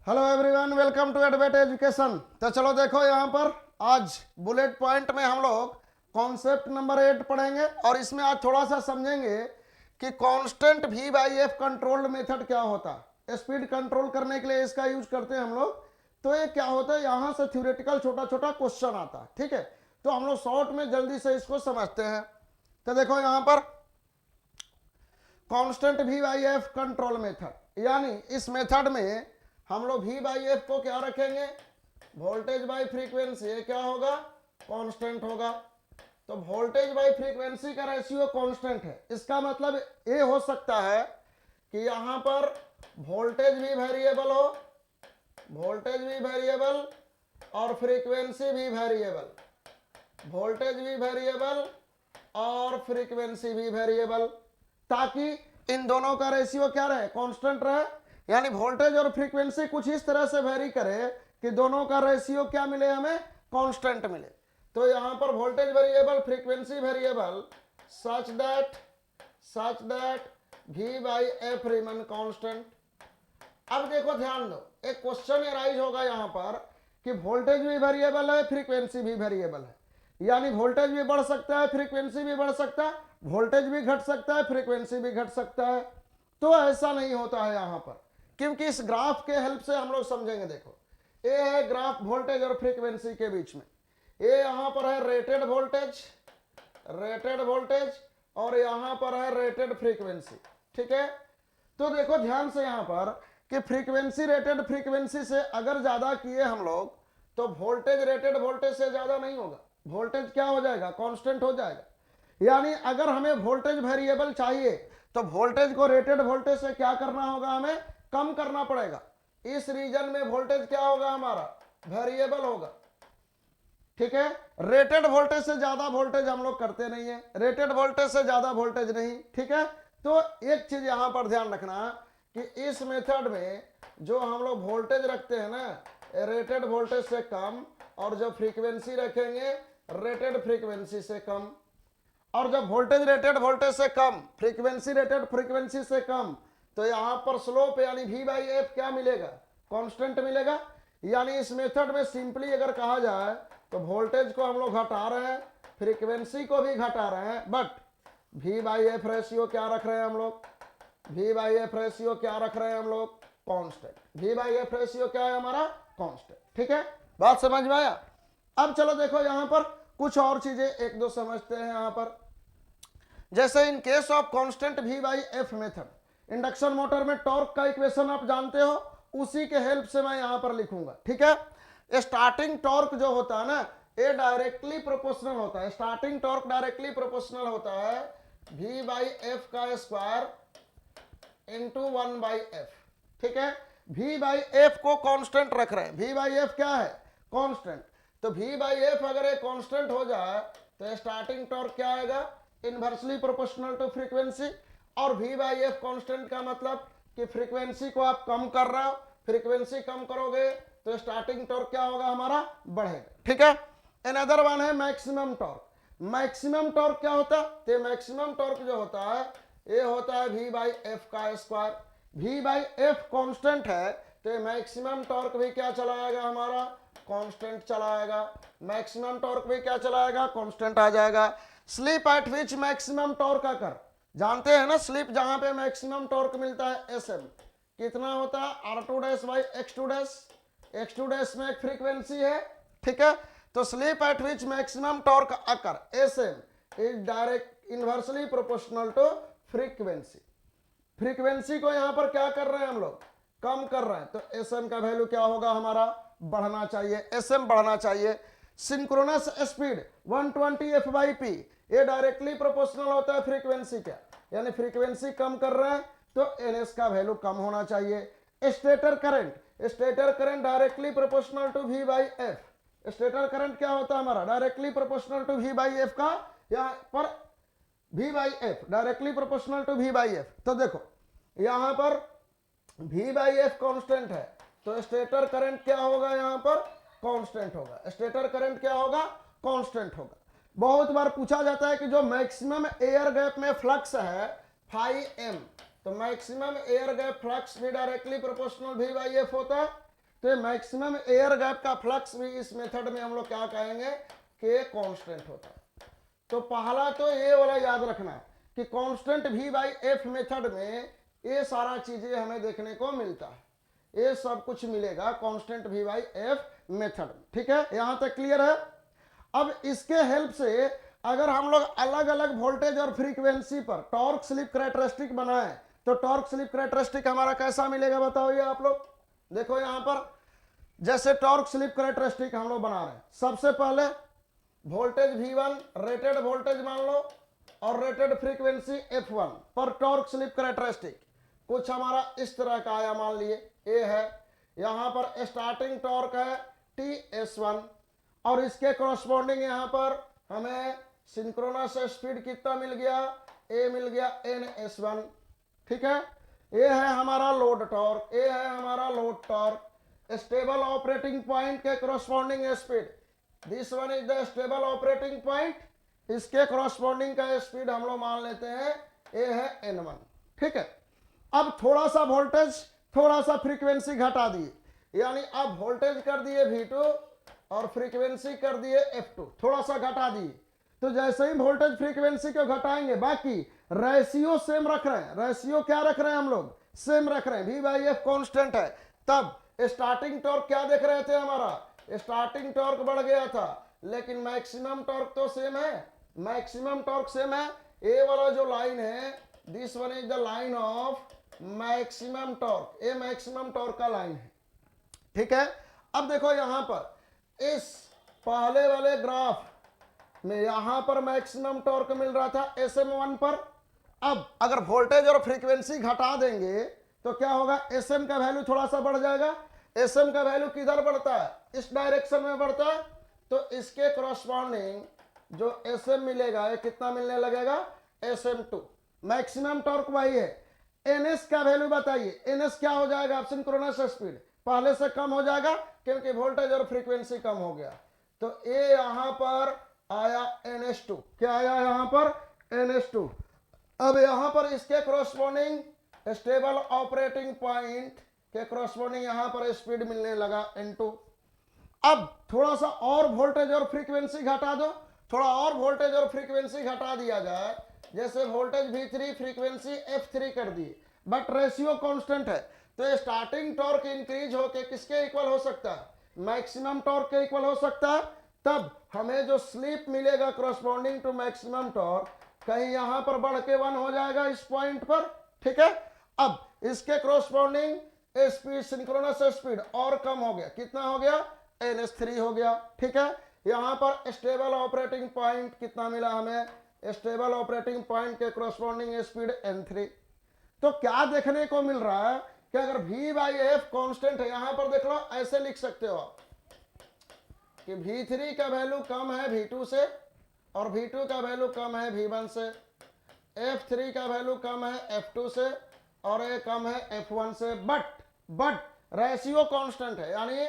Hello everyone, welcome to Advait education. तो चलो देखो, यहाँ पर आज बुलेट पॉइंट में हम लोग कॉन्सेप्ट नंबर 8 पढ़ेंगे और इसमें आज थोड़ा सा समझेंगे कि constant V by F controlled method क्या होता है। स्पीड कंट्रोल करने के लिए इसका यूज करते हैं हम लोग। तो ये क्या होता है, यहाँ से थ्योरेटिकल छोटा छोटा क्वेश्चन आता है। ठीक है, तो हम लोग शॉर्ट में जल्दी से इसको समझते हैं। तो देखो यहाँ पर constant V by F control method, यानी इस मेथड में हम लोग वी बाई एफ को क्या रखेंगे, वोल्टेज बाई फ्रीक्वेंसी। ये क्या होगा, कांस्टेंट होगा। तो वोल्टेज बाई फ्रीक्वेंसी का रेशियो कांस्टेंट है। इसका मतलब ये हो सकता है कि यहां पर वोल्टेज भी वेरिएबल हो, वोल्टेज भी वेरिएबल और फ्रीक्वेंसी भी वेरिएबल, वोल्टेज भी वेरिएबल और फ्रीक्वेंसी भी वेरिएबल, ताकि इन दोनों का रेशियो क्या रहे, कांस्टेंट रहे। यानी वोल्टेज और फ्रीक्वेंसी कुछ इस तरह से वेरी करे कि दोनों का रेशियो क्या मिले, हमें कांस्टेंट मिले। तो यहां पर voltage variable, frequency variable such that V by F remain constant. अब देखो ध्यान दो, एक क्वेश्चन अराइज होगा यहां पर कि वोल्टेज भी वेरिएबल है, फ्रीक्वेंसी भी वेरिएबल है। यानी वोल्टेज भी बढ़ सकता है, फ्रीक्वेंसी भी बढ़ सकता है, वोल्टेज भी घट सकता है, फ्रीक्वेंसी भी घट सकता है। तो ऐसा नहीं होता है यहां पर, क्योंकि इस ग्राफ के हेल्प से हम लोग समझेंगे। देखो, ये है ग्राफ वोल्टेज और फ्रीक्वेंसी के बीच में। ये यहां पर है रेटेड वोल्टेज और यहां पर है रेटेड फ्रीक्वेंसी। ठीक है, तो देखो ध्यान से यहां पर कि फ्रीक्वेंसी रेटेड फ्रीक्वेंसी से अगर ज्यादा किए हम लोग तो वोल्टेज रेटेड वोल्टेज से ज्यादा नहीं होगा, वोल्टेज क्या हो जाएगा, कांस्टेंट हो जाएगा। यानी अगर हमें वोल्टेज वेरिएबल चाहिए तो वोल्टेज को रेटेड वोल्टेज से क्या करना होगा, हमें कम करना पड़ेगा। इस रीजन में वोल्टेज क्या होगा, हमारा वेरिएबल होगा। ठीक है, रेटेड वोल्टेज से ज्यादा वोल्टेज हम लोग करते नहीं है, रेटेड वोल्टेज से ज्यादा वोल्टेज नहीं। ठीक है, तो एक चीज यहां पर ध्यान रखना कि इस मेथड में जो हम लोग वोल्टेज रखते हैं ना, रेटेड वोल्टेज से कम, और जो फ्रीक्वेंसी रखेंगे रेटेड फ्रीक्वेंसी से कम। और जब वोल्टेज रेटेड वोल्टेज से कम, फ्रीक्वेंसी रेटेड फ्रीक्वेंसी से कम, तो यहां पर स्लोप यानी वी बाई एफ क्या मिलेगा, कांस्टेंट मिलेगा। यानी इस मेथड में सिंपली अगर कहा जाए तो वोल्टेज को हम लोग घटा रहे हैं, फ्रीक्वेंसी को भी घटा रहे हैं, but V by F ratio क्या रख रहे हैं हम लोग, वी बाई एफ रेशियो क्या रख रहे हैं हम लोग, constant. V by F ratio क्या है हमारा, कांस्टेंट। ठीक है, बात समझ में आया। अब चलो देखो यहां पर कुछ और चीजें एक दो समझते हैं। यहां पर जैसे in case of constant V by F method, induction motor में टॉर्क का इक्वेशन आप जानते हो, उसी के हेल्प से मैं यहां पर लिखूंगा। ठीक है, स्टार्टिंग टॉर्क जो होता है ना, ये डायरेक्टली प्रोपोर्शनल होता है। स्टार्टिंग टॉर्क डायरेक्टली प्रोपोर्शनल होता है वी बाई एफ का स्क्वायर इंटू 1 बाई एफ। ठीक है, वी बाई एफ को कांस्टेंट रख रहे हैं। वी बाई एफ क्या है, कांस्टेंट। तो वी बाई एफ अगर ये कांस्टेंट हो जाए तो स्टार्टिंग टॉर्क क्या आएगा, इनवर्सली प्रोपोर्शनल टू फ्रीक्वेंसी। और वी बाई एफ कांस्टेंट का मतलब कि फ्रीक्वेंसी को आप कम कर रहे हो, फ्रीक्वेंसी कम करोगे तो स्टार्टिंग टॉर्क क्या होगा, हमारा बढ़ेगा। ठीक है, अनदर वन है मैक्सिमम टॉर्क। मैक्सिमम टॉर्क क्या होता है, तो मैक्सिमम टॉर्क जो होता है ये होता है वी बाई एफ का square. V by F constant है तो मैक्सिमम टॉर्क भी क्या चला आएगा, हमारा कांस्टेंट चला आएगा। मैक्सिमम टॉर्क भी क्या चला आएगा, कांस्टेंट आ जाएगा। Slip at which maximum torque occur, जानते हैं ना, स्लिप जहां पे मैक्सिमम टॉर्क मिलता है, एस एम कितना होता है, R two dash by X two dash. X two dash में एक फ्रीक्वेंसी है। ठीक है, तो slip at which maximum torque occur, S M is direct inversely proportional to frequency. Frequency को यहां पर क्या कर रहे हैं हम लोग, कम कर रहे हैं, तो एस एम का वैल्यू क्या होगा, हमारा बढ़ना चाहिए, एस एम बढ़ना चाहिए। Synchronous speed 120 F by P, ये डायरेक्टली प्रोपोर्शनल होता है फ्रीक्वेंसी क्या, यानी फ्रीक्वेंसी कम कर रहे हैं तो एनएस का वैल्यू कम होना चाहिए। Stator current directly proportional to V by F. Stator current क्या होता है हमारा, directly proportional to V by F का, यहाँ पर V by F directly proportional to V by F. तो देखो यहां पर वी बाई एफ कॉन्स्टेंट है तो स्टेटर करंट क्या होगा, यहां पर कांस्टेंट होगा। स्टेटर करंट क्या होगा, कांस्टेंट होगा। बहुत बार पूछा जाता है कि जो मैक्सिमम एयर गैप में फ्लक्स है 5m, तो मैक्सिमम एयर गैप फ्लक्स भी directly proportional V by F होता है। तो ये मैक्सिमम एयर गैप का फ्लक्स भी इस मेथड में हम लोग क्या कहेंगे कि कांस्टेंट होता है। तो पहला तो ये वाला याद रखना कि constant V by F method में ये सारा चीजें हमें देखने को मिलता है, ये सब कुछ मिलेगा constant V by F method. ठीक है, यहां तक क्लियर है। अब इसके हेल्प से अगर हम लोग अलग अलग वोल्टेज और फ्रीक्वेंसी पर टॉर्क स्लिप कैरेक्टरिस्टिक बनाए तो टॉर्क स्लिप कैरेक्टरिस्टिक हमारा कैसा मिलेगा बताओ ये आप लोग। देखो यहां पर जैसे टॉर्क स्लिप कैरेक्टरिस्टिक हम लोग बना रहे हैं, सबसे पहले वोल्टेज V1 रेटेड वोल्टेज मान लो और रेटेड फ्रीक्वेंसी F1 पर टॉर्क स्लिप कैरेक्टरिस्टिक कुछ हमारा इस तरह का आया, मान लिए ए है, यहां पर स्टार्टिंग टॉर्क है TS1 और इसके कॉरस्पॉन्डिंग यहां पर हमें सिंक्रोनस स्पीड कितना मिल गया, ए मिल गया NS1। ठीक है, ये है हमारा लोड टॉर्क, ये है हमारा load torque. Stable operating point के corresponding speed, this one is the stable operating point, इसके कॉरस्पॉन्डिंग का स्पीड हम लोग मान लेते हैं ये है N1। ठीक है, अब थोड़ा सा वोल्टेज थोड़ा सा फ्रीक्वेंसी घटा दिए, यानी अब वोल्टेज कर दिए V2 और फ्रीक्वेंसी कर दिए F2, थोड़ा सा घटा दिए। तो जैसे ही वोल्टेज फ्रीक्वेंसी को घटाएंगे बाकी रेशियो सेम रख रहे हैं, रेशियो क्या रख रहे हैं हम लोग, सेम रख रहे हैं, V बाई एफ कॉन्स्टेंट है। तब स्टार्टिंग टॉर्क क्या देख रहे थे, हमारा स्टार्टिंग टॉर्क बढ़ गया था लेकिन मैक्सिमम टॉर्क तो सेम है, मैक्सिमम टॉर्क सेम है। ए वाला जो लाइन है this one is the line of maximum torque, ये मैक्सिमम टॉर्क का लाइन है। ठीक है, अब देखो यहां पर इस पहले वाले ग्राफ में यहां पर मैक्सिमम टॉर्क मिल रहा था SM1 पर। अब अगर वोल्टेज और फ्रीक्वेंसी घटा देंगे तो क्या होगा, SM का वैल्यू थोड़ा सा बढ़ जाएगा। SM का वैल्यू किधर बढ़ता है, इस डायरेक्शन में बढ़ता है, तो इसके कॉरस्पॉन्डिंग जो SM मिलेगा ये कितना मिलने लगेगा, SM2। मैक्सिमम टॉर्क वही है। NS का वैल्यू बताइए, NS क्या हो जाएगा, सिंक्रोनस स्पीड पहले से कम हो जाएगा क्योंकि वोल्टेज और फ्रीक्वेंसी कम हो गया। तो ये यहां पर आया NS2, क्या आया यहां पर NS2। अब यहां पर इसके कॉरस्पॉन्डिंग स्टेबल ऑपरेटिंग पॉइंट के कॉरस्पॉन्डिंग यहां पर स्पीड मिलने लगा N2। अब थोड़ा सा और वोल्टेज और फ्रीक्वेंसी घटा दो, थोड़ा और वोल्टेज और फ्रीक्वेंसी घटा दिया जाए, जैसे वोल्टेज V3 फ्रीक्वेंसी F3 कर दी, बट रेशियो कांस्टेंट है, तो स्टार्टिंग टॉर्क इंक्रीज होके किसके इक्वल हो सकता है, मैक्सिमम टॉर्क के इक्वल हो सकता है। तब हमें जो स्लिप मिलेगा कॉरस्पॉन्डिंग टू मैक्सिमम टॉर्क कहीं यहां पर बढ़ के 1 हो जाएगा इस पॉइंट पर। ठीक है, अब इसके कॉरस्पॉन्डिंग स्पीड सिंक्रोनस स्पीड और कम हो गया, कितना हो गया, NS3 हो गया। ठीक है, यहां पर स्टेबल ऑपरेटिंग पॉइंट कितना मिला हमें, स्टेबल ऑपरेटिंग पॉइंट के कॉरस्पॉन्डिंग स्पीड N3। तो क्या देखने को मिल रहा है कि अगर V बाई एफ कॉन्स्टेंट है, यहां पर देख लो ऐसे लिख सकते हो आप कि V3 का वैल्यू कम है V2 से और V2 का वैल्यू कम है V1 से, F3 का वैल्यू कम है F2 से और ये कम है F1 से, बट रेशियो कांस्टेंट है, यानी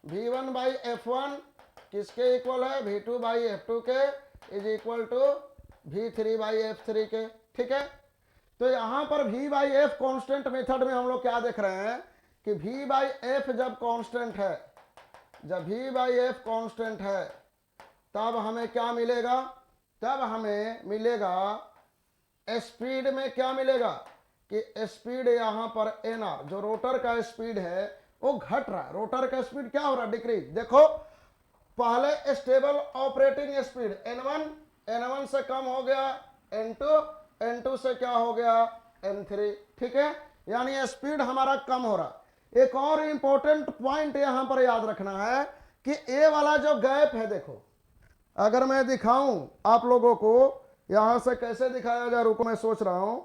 V1 बाई F1 किसके इक्वल है, V2 बाई F2 के is equal to V3 by F3 के। ठीक है, तो यहां पर V by F constant method में हम लोग क्या देख रहे हैं कि V बाई एफ जब कांस्टेंट है, जब V बाई एफ कांस्टेंट है तब हमें क्या मिलेगा, तब हमें मिलेगा स्पीड में क्या मिलेगा कि स्पीड यहां पर NR जो रोटर का स्पीड है वो घट रहा है, रोटर का स्पीड क्या हो रहा है, डिक्रीज। देखो पहले स्टेबल ऑपरेटिंग स्पीड N1 से कम हो गया, N2 से क्या हो गया, N3। ठीक है, यानी स्पीड हमारा कम हो रहा। एक और इंपॉर्टेंट पॉइंट यहां पर याद रखना है कि ए वाला जो गैप है, देखो अगर मैं दिखाऊं आप लोगों को यहां से कैसे दिखाया जाए, रुको मैं सोच रहा हूं।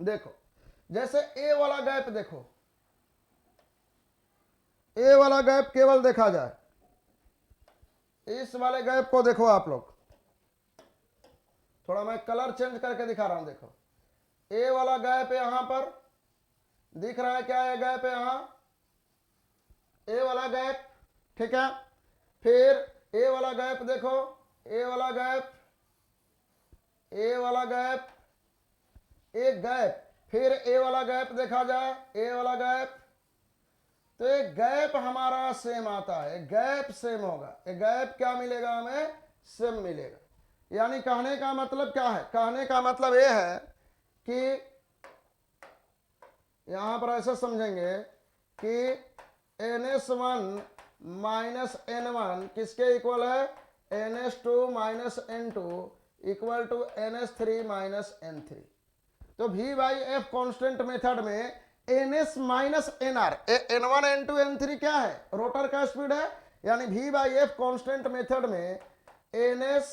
देखो जैसे ए वाला गैप, देखो ए वाला गैप केवल देखा जाए, इस वाले गैप को देखो आप लोग, थोड़ा मैं कलर चेंज करके दिखा रहा हूं। देखो ए वाला गैप यहां पर दिख रहा है, क्या है गैप है यहां, ए वाला गैप। ठीक है, फिर ए वाला गैप देखो, ए वाला गैप, ए वाला गैप, एक गैप, फिर ए वाला गैप देखा जाए, ए वाला गैप, तो एक गैप हमारा सेम आता है, गैप सेम होगा, एक गैप क्या मिलेगा हमें, सेम मिलेगा। यानी कहने का मतलब क्या है, कहने का मतलब ये है कि यहां पर ऐसा समझेंगे कि NS1 माइनस N1 किसके इक्वल है, NS2 minus N2 equal to NS3 minus N3। तो V by F constant method में NS minus NR, N1 N2 N3 क्या है, रोटर का स्पीड है, यानी V by F constant method में NS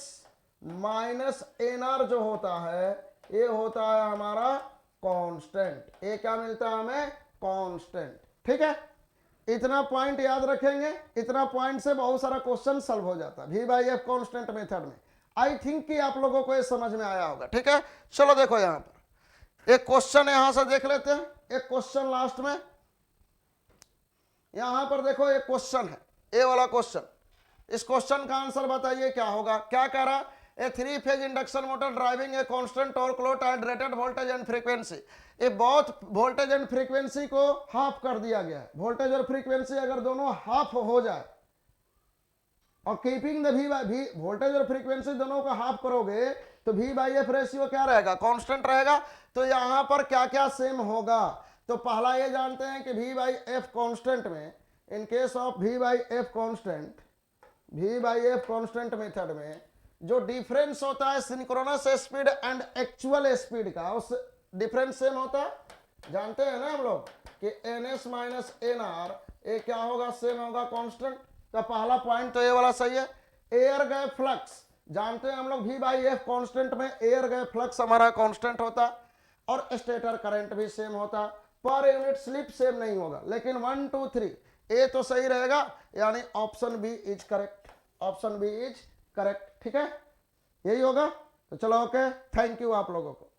माइनस NR जो होता है ये होता है हमारा कांस्टेंट, ये क्या मिलता है हमें, कांस्टेंट। ठीक है, इतना पॉइंट याद रखेंगे, इतना पॉइंट से बहुत सारा क्वेश्चन सॉल्व हो जाता है V by F constant method में। आई थिंक कि आप लोगों को ये समझ में आया होगा। ठीक है, चलो देखो यहां पर एक क्वेश्चन यहां से देख लेते हैं, एक क्वेश्चन लास्ट में यहां पर देखो एक क्वेश्चन है, ए वाला क्वेश्चन, इस क्वेश्चन का आंसर बताइए क्या होगा। क्या कह रहा, ए 3 phase induction motor driving a constant torque load at rated voltage and frequency. ये बहुत वोल्टेज एंड फ्रीक्वेंसी को हाफ कर दिया गया है, वोल्टेज और फ्रीक्वेंसी अगर दोनों हाफ हो जाए और कीपिंग द वी वोल्टेज और फ्रीक्वेंसी दोनों को हाफ करोगे तो V बाई एफ रेशियो क्या रहेगा, कांस्टेंट रहेगा। तो यहां पर क्या क्या सेम होगा, तो पहला ये जानते हैं कि V बाई एफ कांस्टेंट में, इन case of V by F constant method में जो डिफरेंस होता है synchronous speed and actual speed का, उस डिफरेंस सेम होता है, जानते हैं ना हम लोग कि NS माइनस NR ये क्या होगा, सेम होगा, कांस्टेंट। तो पहला पॉइंट तो ये वाला सही है। एयर गैप फ्लक्स जानते हैं हम लोग V बाई एफ कॉन्स्टेंट में एयर गैप फ्लक्स हमारा कांस्टेंट होता और स्टेटर करंट भी सेम होता, पर यूनिट स्लिप सेम नहीं होगा, लेकिन 1 2 3 ए तो सही रहेगा, यानी option B is correct, option B is correct. ठीक है, यही होगा। तो चलो ओके, थैंक यू आप लोगों को।